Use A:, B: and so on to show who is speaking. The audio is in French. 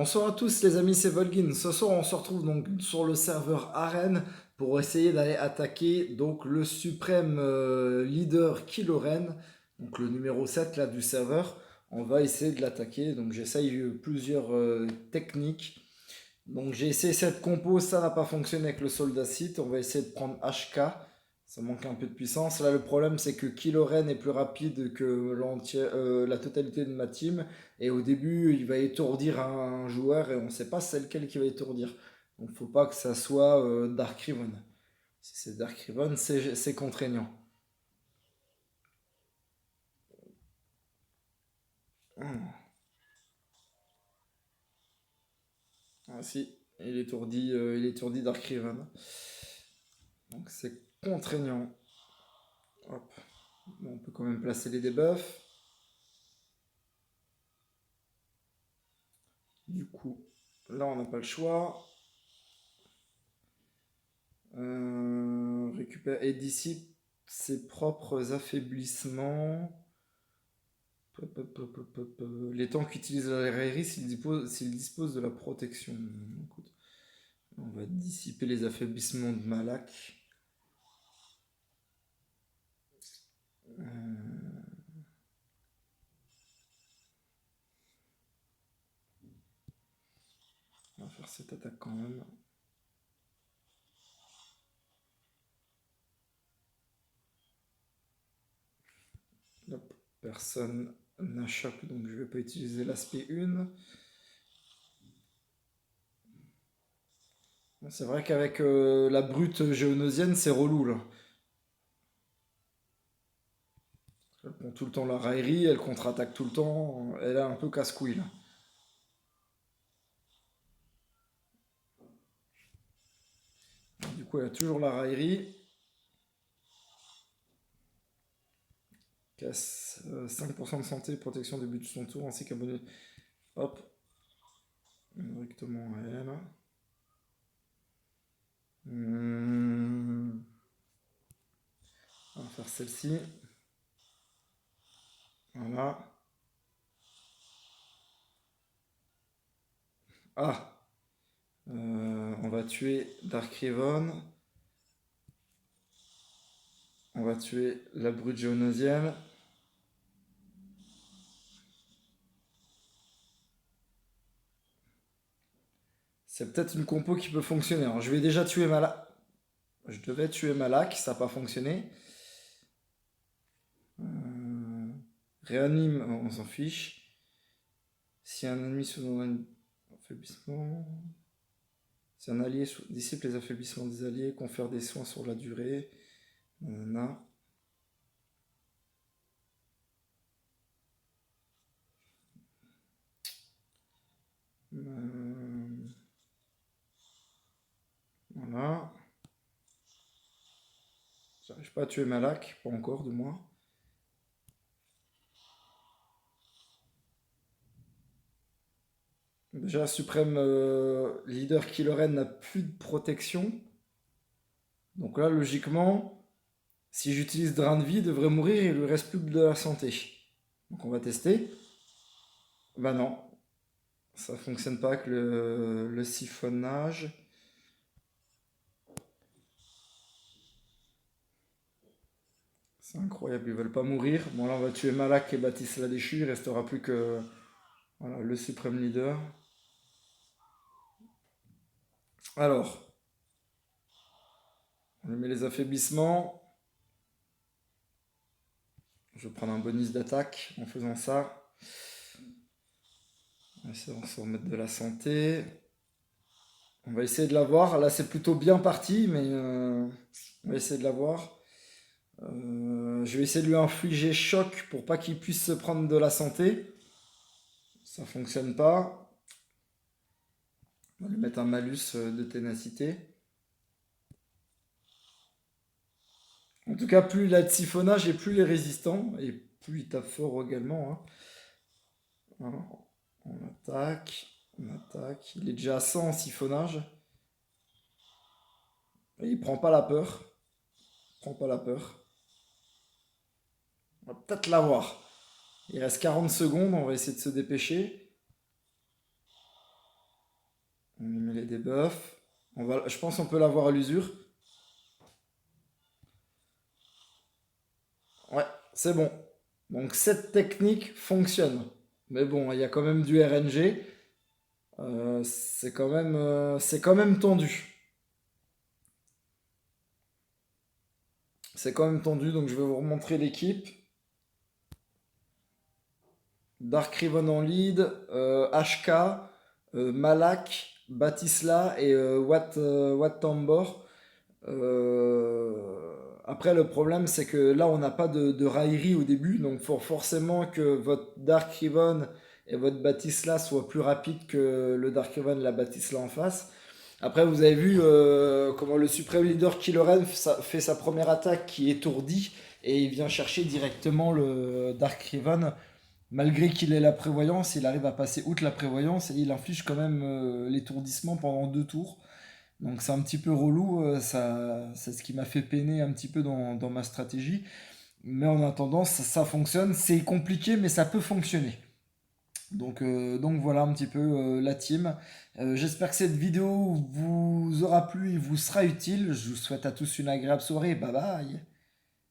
A: Bonsoir à tous les amis, c'est Volgin. Ce soir on se retrouve donc sur le serveur Arène pour essayer d'aller attaquer donc le suprême leader Killoren, donc le numéro 7 là du serveur. On va essayer de l'attaquer, donc j'essaye plusieurs techniques. Donc j'ai essayé cette compo, ça n'a pas fonctionné avec le soldat Sith. On va essayer de prendre HK, ça manque un peu de puissance. Là le problème c'est que Killoren est plus rapide que la totalité de ma team. Et au début il va étourdir un joueur et on ne sait pas c'est lequel qui va étourdir. Donc faut pas que ça soit Dark Riven. Si c'est Dark Riven c'est contraignant. Ah si, il étourdit Dark Riven. Donc c'est contraignant. Hop. Bon, on peut quand même placer les debuffs. Du coup, là, on n'a pas le choix. Récupère et dissipe ses propres affaiblissements. Les tanks utilisent la raillerie s'ils disposent de la protection. Écoute, on va dissiper les affaiblissements de Malak. On va faire cette attaque quand même. Hop, personne n'achoppe, donc je vais pas utiliser l'aspect 1. C'est vrai qu'avec la brute géonosienne, c'est relou là. Elle prend tout le temps la raillerie, elle contre-attaque tout le temps, elle est un peu casse-couille là. Du coup, elle a toujours la raillerie. Casse 5% de santé, protection début de son tour, ainsi qu'un bonus. Hop, directement à elle. On va faire celle-ci. Voilà. Ah, on va tuer Dark Riven. On va tuer la brute géonosienne. C'est peut-être une compo qui peut fonctionner. Alors, je vais déjà tuer Malak. Je devais tuer Malak, ça n'a pas fonctionné. Réanime, on s'en fiche. Si un ennemi sous un affaiblissement. Si un allié dissipe les affaiblissements des alliés, confère des soins sur la durée. Nanana. Voilà. J'arrive pas à tuer Malak, pas encore de moi. Déjà, Suprême Leader Killoren n'a plus de protection. Donc là, logiquement, si j'utilise Drain de vie, il devrait mourir et il lui reste plus que de la santé. Donc on va tester. Bah non, ça fonctionne pas avec le siphonnage. C'est incroyable, ils veulent pas mourir. Bon là on va tuer Malak et Baptiste la déchu, il restera plus que voilà, le suprême leader. Alors, on lui met les affaiblissements. Je vais prendre un bonus d'attaque en faisant ça. On va essayer de se remettre de la santé. On va essayer de l'avoir. Là c'est plutôt bien parti, mais on va essayer de l'avoir. Je vais essayer de lui infliger choc pour pas qu'il puisse se prendre de la santé. Ça fonctionne pas. On va lui mettre un malus de ténacité. En tout cas, plus il a de siphonnage et plus il est résistant. Et plus il tape fort également. Hein. Alors, on attaque. On attaque. Il est déjà à 100 en siphonnage. Et il prend pas la peur. Il prend pas la peur. On va peut-être l'avoir. Il reste 40 secondes. On va essayer de se dépêcher. On lui met les debuffs. Je pense qu'on peut l'avoir à l'usure. Ouais, c'est bon. Donc cette technique fonctionne. Mais bon, il y a quand même du RNG. C'est quand même tendu. C'est quand même tendu, donc je vais vous remontrer l'équipe. Dark Riven en lead, HK, Malak, Batisla et Wat Tambor. Euh, Après, le problème, c'est que là, on n'a pas de raillerie au début, donc il faut forcément que votre Dark Riven et votre Batisla soient plus rapides que le Dark Riven et la Batisla en face. Après, vous avez vu comment le Supreme Leader Killoren fait sa première attaque qui étourdit et il vient chercher directement le Dark Riven. Malgré qu'il ait la prévoyance, il arrive à passer outre la prévoyance et il inflige quand même l'étourdissement pendant 2 tours. Donc c'est un petit peu relou, c'est ce qui m'a fait peiner un petit peu dans ma stratégie. Mais en attendant, ça fonctionne. C'est compliqué, mais ça peut fonctionner. Donc voilà un petit peu la team. J'espère que cette vidéo vous aura plu et vous sera utile. Je vous souhaite à tous une agréable soirée. Bye bye.